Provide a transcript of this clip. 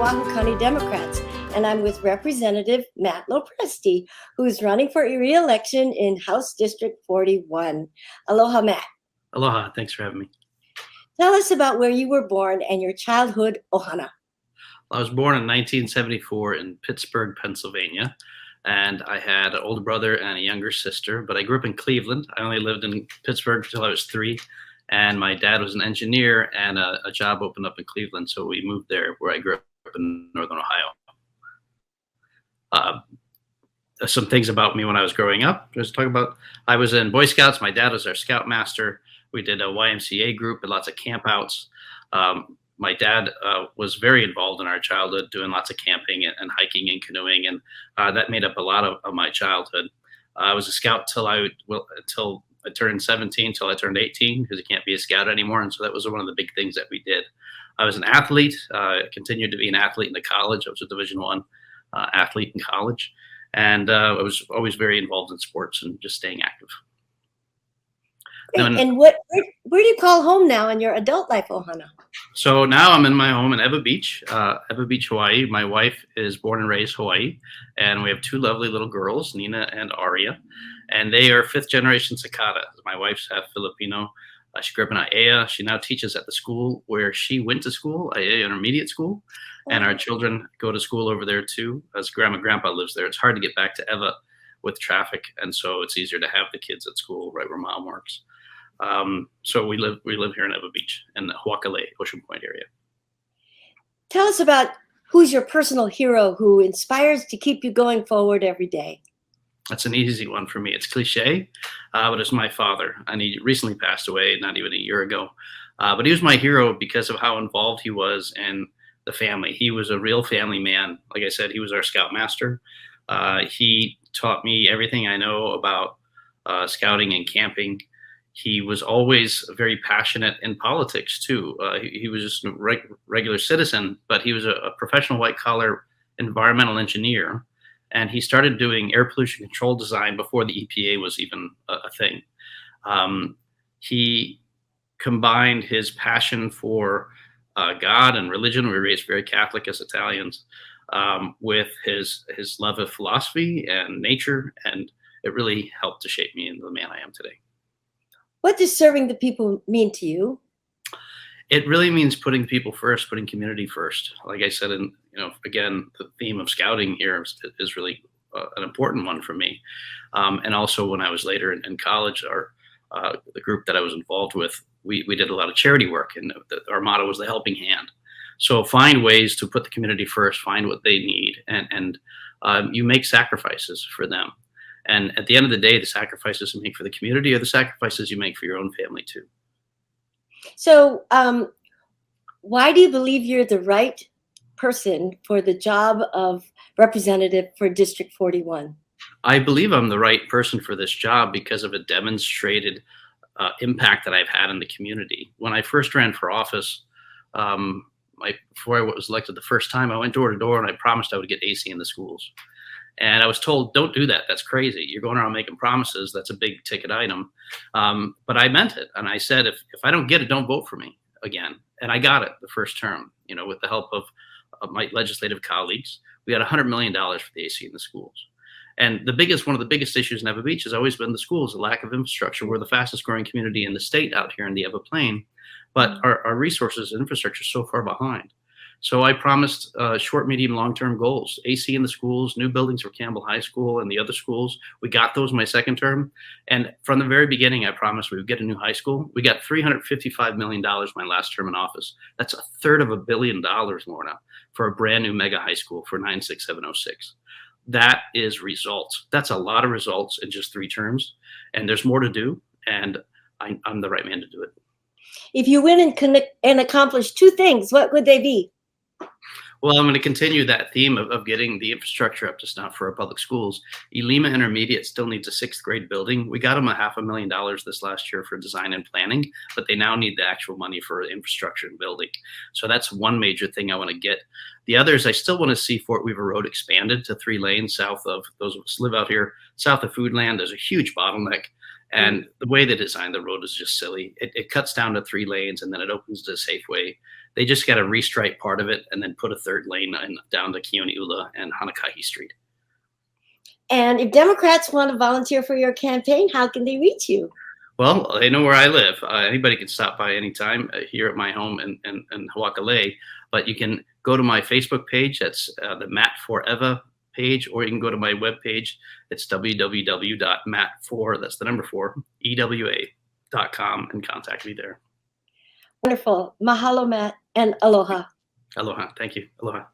Oahu County Democrats, and I'm with Representative Matt LoPresti, who's running for re-election in House District 41. Aloha, Matt. Aloha, thanks for having me. Tell us about where you were born and your childhood ohana. I was born in 1974 in Pittsburgh, Pennsylvania, and I had an older brother and a younger sister, but I grew up in Cleveland. I only lived in Pittsburgh until I was 3, and my dad was an engineer, and a job opened up in Cleveland, so we moved there, where I grew up in Northern Ohio. Some things about me when I was growing up. Just talk about, I was in Boy Scouts. My dad was our scoutmaster. We did a YMCA group and lots of campouts. My dad was very involved in our childhood, doing lots of camping and hiking and canoeing, and that made up a lot of my childhood. I was a scout until I turned 17, till I turned 18, because you can't be a scout anymore, and so that was one of the big things that we did. I was an athlete, continued to be an athlete into college. I was a Division I athlete in college, and I was always very involved in sports and just staying active. Great. And where do you call home now in your adult life, ohana? So now I'm in my home in Ewa Beach, Hawaii. My wife is born and raised Hawaii, and we have 2 lovely little girls, Nina and Aria, and they are 5th generation Sakata. My wife's half Filipino. She grew up in Aiea. She now teaches at the school where she went to school, Aiea Intermediate School, and our children go to school over there too. As Grandma and Grandpa lives there, it's hard to get back to Ewa with traffic, and so it's easier to have the kids at school right where Mom works. So we live here in Ewa Beach in the Huakale, Ocean Point area. Tell us about who's your personal hero who inspires to keep you going forward every day. That's an easy one for me. It's cliche, but it's my father. And he recently passed away, not even a year ago. But he was my hero because of how involved he was in the family. He was a real family man. Like I said, he was our scoutmaster. He taught me everything I know about scouting and camping. He was always very passionate in politics too. He was just a regular citizen, but he was a professional white-collar environmental engineer. And he started doing air pollution control design before the EPA was even a thing. He combined his passion for God and religion. We were raised very Catholic as Italians, with his love of philosophy and nature, and it really helped to shape me into the man I am today. What does serving the people mean to you? It really means putting people first, putting community first. Like I said, and again, the theme of scouting here is really an important one for me. And also, when I was later in college, the group that I was involved with, we did a lot of charity work, and our motto was the helping hand. So find ways to put the community first, find what they need, and you make sacrifices for them. And at the end of the day, the sacrifices you make for the community are the sacrifices you make for your own family too. So why do you believe you're the right person for the job of representative for District 41? I believe I'm the right person for this job because of a demonstrated impact that I've had in the community. When I first ran for office, before I was elected the first time, I went door to door and I promised I would get AC in the schools. And I was told, don't do that. That's crazy. You're going around making promises. That's a big ticket item. But I meant it. And I said, if I don't get it, don't vote for me again. And I got it the first term, with the help of my legislative colleagues. We had $100 million for the AC in the schools. And one of the biggest issues in Ewa Beach has always been the schools, the lack of infrastructure. We're the fastest growing community in the state out here in the Ewa Plain, but our resources and infrastructure is so far behind. So I promised short, medium, long-term goals, AC in the schools, new buildings for Campbell High School and the other schools. We got those my second term. And from the very beginning, I promised we would get a new high school. We got $355 million my last term in office. That's $1/3 billion, Lorna, for a brand new mega high school for 96706. That is results. That's a lot of results in just 3 terms. And there's more to do. And I'm the right man to do it. If you win and accomplish 2 things, what would they be? Well, I'm going to continue that theme of getting the infrastructure up to snuff for our public schools. Elima Intermediate still needs a 6th grade building. We got them $500,000 this last year for design and planning, but they now need the actual money for infrastructure and building. So that's one major thing I want to get. The other is I still want to see Fort Weaver Road expanded to 3 lanes south of, those of us live out here, south of Foodland. There's a huge bottleneck. And the way they designed the road is just silly. It cuts down to 3 lanes and then it opens to Safeway. They just got to restripe part of it and then put a third lane down to Keoneula and Hanakahi Street. And if Democrats want to volunteer for your campaign, how can they reach you? Well, they know where I live. Anybody can stop by anytime here at my home in Hawai'i. But you can go to my Facebook page. That's the Matt Forever page, or you can go to my webpage. It's www.matt4, that's the number 4, EWA.com, and contact me there. Wonderful. Mahalo, Matt, and aloha. Aloha. Thank you. Aloha.